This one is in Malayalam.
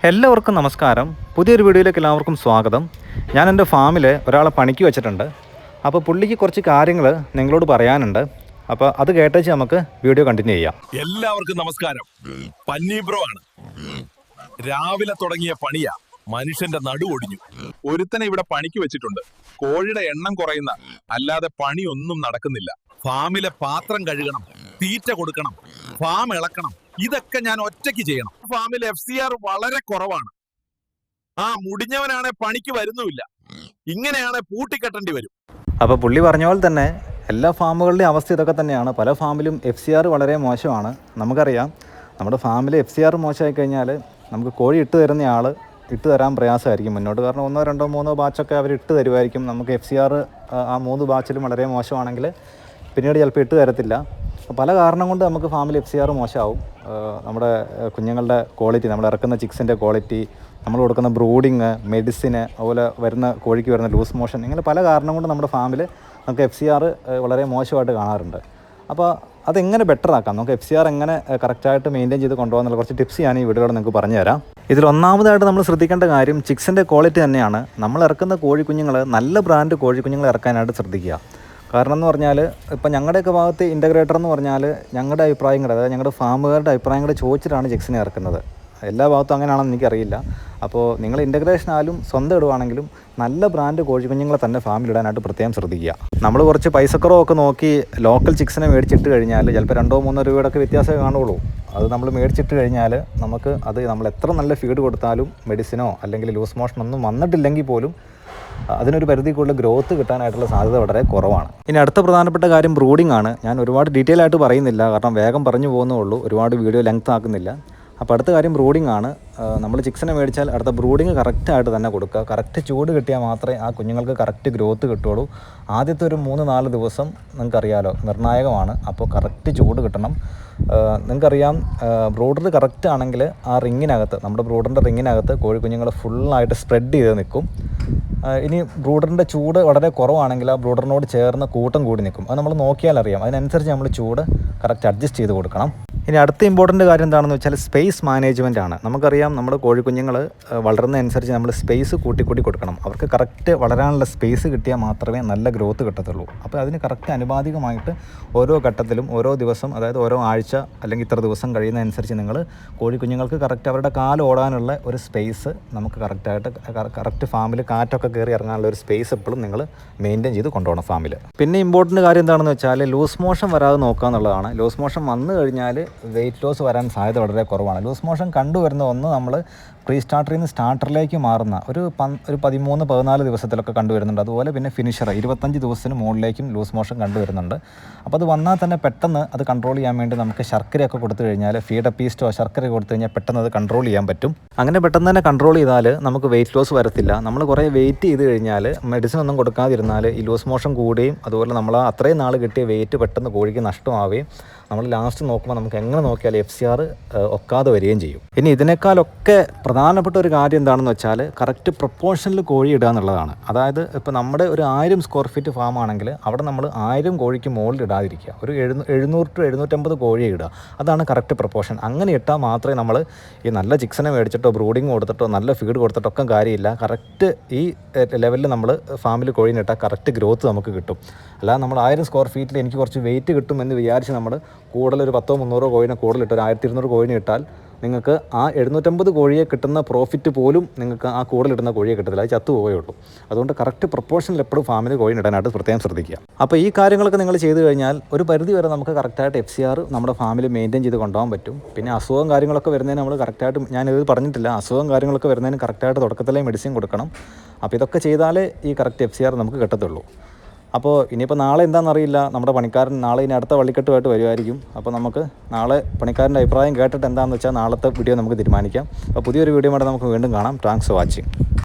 എല്ലാവർക്കും നമസ്കാരം. പുതിയൊരു വീഡിയോയിലേക്ക് എല്ലാവർക്കും സ്വാഗതം. ഞാൻ എൻ്റെ ഫാമിൽ ഒരാളെ പണിക്ക് വെച്ചിട്ടുണ്ട്. അപ്പോൾ പുള്ളിക്ക് കുറച്ച് കാര്യങ്ങൾ നിങ്ങളോട് പറയാനുണ്ട്. അപ്പോൾ അത് കേട്ടേച്ച് നമുക്ക് വീഡിയോ കണ്ടിന്യൂ ചെയ്യാം. എല്ലാവർക്കും നമസ്കാരം. പന്നി ബ്രോ ആണ്. രാവിലെ തുടങ്ങിയ പണിയാ, മനുഷ്യന്റെ നടു ഒടിഞ്ഞു. ഒരുത്തനെ ഇവിടെ പണിക്ക് വെച്ചിട്ടുണ്ട്. കോഴിയുടെ എണ്ണം കുറയുന്ന, അല്ലാതെ പണിയൊന്നും നടക്കുന്നില്ല. ഫാമിലെ പാത്രം കഴുകണം, തീറ്റ കൊടുക്കണം, ഫാം ഇളക്കണം, ഇതൊക്കെ ഞാൻ ഒറ്റയ്ക്ക് ചെയ്യണം. ഫാമിൽ FCR വളരെ കുറവാണ്. മുടിഞ്ഞവനാണെ പണിക്ക് വരുന്നുമില്ല. ഇങ്ങനെയാണെ പൂട്ടിക്കെട്ടേണ്ടി വരും. അപ്പോൾ പുള്ളി പറഞ്ഞ പോലെ തന്നെ എല്ലാ ഫാമുകളുടെയും അവസ്ഥ ഇതൊക്കെ തന്നെയാണ്. പല ഫാമിലും FCR വളരെ മോശമാണ്. നമുക്കറിയാം, നമ്മുടെ ഫാമിൽ FCR മോശമായി കഴിഞ്ഞാൽ നമുക്ക് കോഴി ഇട്ട് തരുന്ന ആൾ ഇട്ട് തരാൻ പ്രയാസമായിരിക്കും മുന്നോട്ട്. കാരണം 1, 2, 3 ബാച്ചൊക്കെ അവർ ഇട്ട് തരുമായിരിക്കും. നമുക്ക് FCR ആ 3 ബാച്ചിലും വളരെ മോശമാണെങ്കിൽ പിന്നീട് ചിലപ്പോൾ ഇട്ട് തരത്തില്ല. പല കാരണം കൊണ്ട് നമുക്ക് ഫാമിൽ FCR മോശമാവും. നമ്മുടെ കുഞ്ഞുങ്ങളുടെ ക്വാളിറ്റി, നമ്മൾ ഇറക്കുന്ന ചിക്സിൻ്റെ ക്വാളിറ്റി, നമ്മൾ കൊടുക്കുന്ന ബ്രൂഡിങ്, മെഡിസിന്, അതുപോലെ വരുന്ന കോഴിക്ക് വരുന്ന ലൂസ് മോഷൻ, ഇങ്ങനെ പല കാരണം കൊണ്ട് നമ്മുടെ ഫാമിൽ നമുക്ക് FCR വളരെ മോശമായിട്ട് കാണാറുണ്ട്. അപ്പോൾ അതെങ്ങനെ ബെറ്റർ ആക്കാം, നമുക്ക് FCR എങ്ങനെ കറക്റ്റായിട്ട് മെയിൻറ്റെയിൻ ചെയ്ത് കൊണ്ടുപോകാനുള്ള കുറച്ച് ടിപ്സ് ഞാൻ ഈ വീഡിയോയിൽ നിങ്ങൾക്ക് പറഞ്ഞു തരാം. ഇതിൽ ഒന്നാമതായിട്ട് നമ്മൾ ശ്രദ്ധിക്കേണ്ട കാര്യം ചിക്സിൻ്റെ ക്വാളിറ്റി തന്നെയാണ്. നമ്മൾ ഇറക്കുന്ന കോഴിക്കുഞ്ഞുങ്ങൾ നല്ല ബ്രാൻഡ് കോഴിക്കുഞ്ഞുങ്ങൾ ഇറക്കാനായിട്ട് ശ്രദ്ധിക്കുക. കാരണം എന്ന് പറഞ്ഞാൽ ഇപ്പം ഞങ്ങളുടെയൊക്കെ ഭാഗത്ത് ഇൻ്റഗ്രേറ്റർ എന്ന് പറഞ്ഞാൽ ഞങ്ങളുടെ അഭിപ്രായം കൂടെ, അതായത് ഞങ്ങളുടെ ഫാമുകാരുടെ അഭിപ്രായം കൂടെ ചോദിച്ചിട്ടാണ് ചിക്സിനെ ഇറക്കുന്നത്. എല്ലാ ഭാഗത്തും അങ്ങനെയാണെന്ന് എനിക്കറിയില്ല. അപ്പോൾ നിങ്ങൾ ഇൻ്റഗ്രേഷനായാലും സ്വന്തം ഇടുവാണെങ്കിലും നല്ല ബ്രാൻഡ് കോഴിക്കുഞ്ഞുങ്ങളെ തന്നെ ഫാമിലിടാനായിട്ട് പ്രത്യേകം ശ്രദ്ധിക്കുക. നമ്മൾ കുറച്ച് പൈസക്കുറവൊക്കെ നോക്കി ലോക്കൽ ചിക്സിനെ മേടിച്ചിട്ട് കഴിഞ്ഞാൽ ചിലപ്പോൾ 2-3 രൂപയുടെയൊക്കെ വ്യത്യാസമേ കാണുകയുള്ളൂ. അത് നമ്മൾ മേടിച്ചിട്ട് കഴിഞ്ഞാൽ നമുക്ക് അത് നമ്മൾ എത്ര നല്ല ഫീഡ് കൊടുത്താലും മെഡിസിനോ അല്ലെങ്കിൽ ലൂസ് മോഷനൊന്നും വന്നിട്ടില്ലെങ്കിൽ പോലും അതിനൊരു പരിധി കൂടുതൽ ഗ്രോത്ത് കിട്ടാനായിട്ടുള്ള സാധ്യത വളരെ കുറവാണ്. ഇനി അടുത്ത പ്രധാനപ്പെട്ട കാര്യം ബ്രൂഡിംഗ് ആണ്. ഞാൻ ഒരുപാട് ഡീറ്റെയിൽ ആയിട്ട് പറയുന്നില്ല, കാരണം വേഗം പറഞ്ഞു പോകുന്നേ ഉള്ളൂ, ഒരുപാട് വീഡിയോ ലെങ്ത് ആക്കുന്നില്ല. അപ്പോൾ അടുത്ത കാര്യം ബ്രൂഡിംഗ് ആണ്. നമ്മൾ ചിക്സിനെ മേടിച്ചാൽ അടുത്ത ബ്രൂഡിങ് കറക്റ്റായിട്ട് തന്നെ കൊടുക്കുക. കറക്റ്റ് ചൂട് കിട്ടിയാൽ മാത്രമേ ആ കുഞ്ഞുങ്ങൾക്ക് കറക്റ്റ് ഗ്രോത്ത് കിട്ടുള്ളൂ. ആദ്യത്തെ ഒരു 3-4 ദിവസം നിങ്ങൾക്കറിയാലോ നിർണായകമാണ്. അപ്പോൾ കറക്റ്റ് ചൂട് കിട്ടണം. നിങ്ങൾക്കറിയാം, ബ്രൂഡർ കറക്റ്റ് ആണെങ്കിൽ ആ റിങ്ങിനകത്ത്, നമ്മുടെ ബ്രൂഡറിൻ്റെ റിങ്ങിനകത്ത് കോഴിക്കുഞ്ഞുങ്ങൾ ഫുള്ളായിട്ട് സ്പ്രെഡ് ചെയ്ത് നിൽക്കും. ഇനി ബ്രൂഡറിൻ്റെ ചൂട് വളരെ കുറവാണെങ്കിൽ ആ ബ്രൂഡറിനോട് ചേർന്ന് കൂട്ടം കൂടി നിൽക്കും. അത് നമ്മൾ നോക്കിയാൽ അറിയാം. അതിനനുസരിച്ച് നമ്മൾ ചൂട് കറക്റ്റ് അഡ്ജസ്റ്റ് ചെയ്ത് കൊടുക്കണം. ഇനി അടുത്ത ഇമ്പോർട്ടൻ്റ് കാര്യം എന്താണെന്ന് വെച്ചാൽ സ്പേസ് മാനേജ്മെൻ്റ് ആണ്. നമുക്കറിയാം, നമ്മുടെ കോഴിക്കുഞ്ഞുങ്ങൾ വളരുന്നതനുസരിച്ച് നമ്മൾ സ്പേസ് കൂട്ടി കൊടുക്കണം. അവർക്ക് കറക്റ്റ് വളരാനുള്ള സ്പേസ് കിട്ടിയാൽ മാത്രമേ നല്ല ഗ്രോത്ത് കിട്ടത്തുള്ളൂ. അപ്പോൾ അതിന് കറക്റ്റ് അനുപാതികമായിട്ട് ഓരോ ഘട്ടത്തിലും ഓരോ ദിവസം, അതായത് ഓരോ ആഴ്ച അല്ലെങ്കിൽ ഇത്ര ദിവസം കഴിയുന്നതനുസരിച്ച് നിങ്ങൾ കോഴിക്കുഞ്ഞുങ്ങൾക്ക് കറക്റ്റ് അവരുടെ കാല് ഓടാനുള്ള ഒരു സ്പേസ് നമുക്ക് കറക്റ്റ് ഫാമിൽ കാറ്റൊക്കെ കയറി ഇറങ്ങാനുള്ള ഒരു സ്പേസ് എപ്പോഴും നിങ്ങൾ മെയിൻറ്റെയിൻ ചെയ്ത് കൊണ്ടുപോകണം ഫാമിൽ. പിന്നെ ഇമ്പോർട്ടൻ്റ് കാര്യം എന്താണെന്ന് വെച്ചാൽ ലൂസ് മോഷൻ വരാതെ നോക്കുക എന്നുള്ളതാണ്. ലൂസ് മോഷൻ വന്നു കഴിഞ്ഞാൽ വെയിറ്റ് ലോസ് വരാൻ സാധ്യത വളരെ കുറവാണ്. ലൂസ് മോഷൻ കണ്ടുവരുന്ന ഒന്ന് നമ്മൾ പ്രീ സ്റ്റാർട്ടറിൽ നിന്ന് സ്റ്റാർട്ടറിലേക്ക് മാറുന്ന ഒരു 13-14 ദിവസത്തിലൊക്കെ കണ്ടുവരുന്നുണ്ട്. അതുപോലെ പിന്നെ ഫിനിഷർ 25 ദിവസത്തിന് മുകളിലേക്കും ലൂസ് മോഷൻ കണ്ടുവരുന്നുണ്ട്. അപ്പോൾ അത് വന്നാൽ തന്നെ പെട്ടെന്ന് അത് കൺട്രോൾ ചെയ്യാൻ വേണ്ടി നമുക്ക് ശർക്കരയൊക്കെ കൊടുത്തു കഴിഞ്ഞാൽ, ഫീഡ് പീസ്റ്റോ ശർക്കര കൊടുത്തു കഴിഞ്ഞാൽ പെട്ടെന്ന് അത് കൺട്രോൾ ചെയ്യാൻ പറ്റും. അങ്ങനെ പെട്ടെന്ന് തന്നെ കൺട്രോൾ ചെയ്താൽ നമുക്ക് വെയിറ്റ് ലോസ് വരത്തില്ല. നമ്മൾ കുറേ വെയിറ്റ് ചെയ്ത് കഴിഞ്ഞാൽ, മെഡിസിൻ ഒന്നും കൊടുക്കാതിരുന്നാൽ ഈ ലൂസ് മോഷൻ കൂടുകയും അതുപോലെ നമ്മൾ അത്രയും നാൾ കിട്ടിയ വെയിറ്റ് പെട്ടെന്ന് കോഴിക്ക് നഷ്ടമാവുകയും നമ്മൾ ലാസ്റ്റ് നോക്കുമ്പോൾ നമുക്ക് എങ്ങനെ നോക്കിയാൽ FCR ഒക്കാതെ വരികയും ചെയ്യും. ഇനി ഇതിനേക്കാളൊക്കെ പ്രധാനപ്പെട്ട ഒരു കാര്യം എന്താണെന്ന് വെച്ചാൽ കറക്റ്റ് പ്രൊപ്പോർഷനിൽ കോഴി ഇടുക എന്നുള്ളതാണ്. അതായത് ഇപ്പോൾ നമ്മുടെ ഒരു 1000 സ്ക്വയർ ഫീറ്റ് ഫാം ആണെങ്കിൽ അവിടെ നമ്മൾ 1000 കോഴിക്ക് മുകളിൽ ഇടാതിരിക്കുക. ഒരു 700-750 കോഴിയെ ഇടുക. അതാണ് കറക്റ്റ് പ്രൊപ്പോർഷൻ. അങ്ങനെ ഇട്ടാൽ മാത്രമേ നമ്മൾ ഈ നല്ല ചിക്സിനെ മേടിച്ചിട്ടോ ബ്രൂഡിങ് കൊടുത്തിട്ടോ നല്ല ഫീഡ് കൊടുത്തിട്ടോ ഒക്കെ കാര്യമില്ല. കറക്റ്റ് ഈ ലെവലിൽ നമ്മൾ ഫാമിൽ കോഴീനെ ഇട്ടാൽ കറക്റ്റ് ഗ്രോത്ത് നമുക്ക് കിട്ടും. അല്ലാതെ നമ്മൾ 1000 സ്ക്വയർ ഫീറ്റിൽ എനിക്ക് കുറച്ച് വെയിറ്റ് കിട്ടുമെന്ന് വിചാരിച്ച് നമ്മൾ കൂടുതൽ ഒരു 100-300 കോഴിനെ കൂടുതലിട്ട് ഒരു 1200 കോഴിനെ ഇട്ടാൽ നിങ്ങൾക്ക് ആ 750 കോഴിയെ കിട്ടുന്ന പ്രോഫിറ്റ് പോലും നിങ്ങൾക്ക് ആ കൂടുതലിടുന്ന കോഴിയെ കിട്ടത്തില്ല. അത് ചത്തുപോയുള്ളൂ. അതുകൊണ്ട് കറക്റ്റ് പ്രൊപ്പോർഷനിൽ എപ്പോഴും ഫാമിൽ കോഴി ഇടാനായിട്ട് പ്രത്യേകം ശ്രദ്ധിക്കുക. അപ്പോൾ ഈ കാര്യങ്ങളൊക്കെ നിങ്ങൾ ചെയ്ത് കഴിഞ്ഞാൽ ഒരു പരിധി വരെ നമുക്ക് കറക്റ്റായിട്ട് FCR നമ്മുടെ ഫാമിൽ മെയിൻറ്റെയിൻ ചെയ്ത് കൊണ്ടുപോകാൻ പറ്റും. പിന്നെ അസുഖം കാര്യങ്ങളൊക്കെ വരുന്നതിന് നമ്മൾ കറക്റ്റായിട്ട്, ഞാനിത് പറഞ്ഞിട്ടില്ല, അസുഖം കാര്യങ്ങളൊക്കെ വരുന്നതിന് കറക്റ്റായിട്ട് തുടക്കത്തിലേ മെഡിസിൻ കൊടുക്കണം. അപ്പോൾ ഇതൊക്കെ ചെയ്താലേ ഈ കറക്റ്റ് FCR നമുക്ക് കിട്ടത്തുള്ളൂ. അപ്പോൾ ഇനിയിപ്പോൾ നാളെ എന്താണെന്നറിയില്ല, നമ്മുടെ പണിക്കാരൻ നാളെ ഇനി അടുത്ത വള്ളിക്കെട്ടുമായിട്ട് വരുമായിരിക്കും. അപ്പോൾ നമുക്ക് നാളെ പണിക്കാരൻ്റെ അഭിപ്രായം കേട്ടിട്ട് എന്താണെന്ന് വെച്ചാൽ നാളത്തെ വീഡിയോ നമുക്ക് തീരുമാനിക്കാം. അപ്പോൾ പുതിയൊരു വീഡിയോ ആയിട്ട് നമുക്ക് വീണ്ടും കാണാം. Thanks for watching.